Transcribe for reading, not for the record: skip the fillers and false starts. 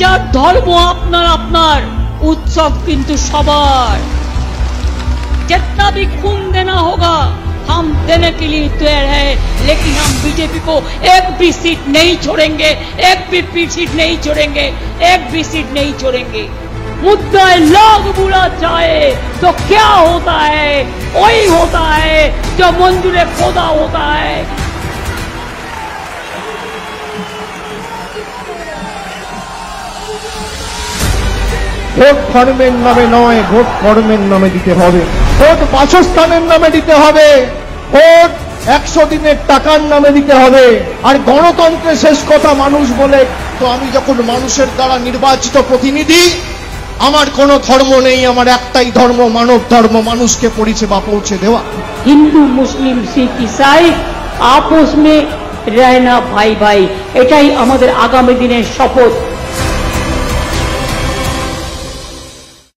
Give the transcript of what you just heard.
যার ধর্ম আপনার আপনার, उत्सव किंतु सवार। जितना भी खून देना होगा हम देने के लिए तैयार है, लेकिन हम बीजेपी को एक भी सीट नहीं छोड़ेंगे, एक भी सीट नहीं छोड़ेंगे, एक भी सीट नहीं छोड़ेंगे। मुद्दा लोग बुरा चाहे तो क्या होता है, वही होता है जो मंजूर खुदा होता है। ভোট ধর্মের নামে নয়, ভোট কর্মের নামে দিতে হবে। ভোট বাসস্থানের নামে দিতে হবে, ভোট 100 দিনের টাকার নামে দিতে হবে। আর গণতন্ত্রের শেষ কথা মানুষ বলে, তো আমি যখন মানুষের দ্বারা নির্বাচিত প্রতিনিধি, আমার কোনো ধর্ম নেই, আমার একটাই ধর্ম, মানব ধর্ম, মানুষকে পরিষেবা পৌঁছে দেওয়া। हिंदू मुस्लिम सिख ईसाई आपस में रहना भाई भाई, एटाई आमादेर आगामी दिनेर शपथ।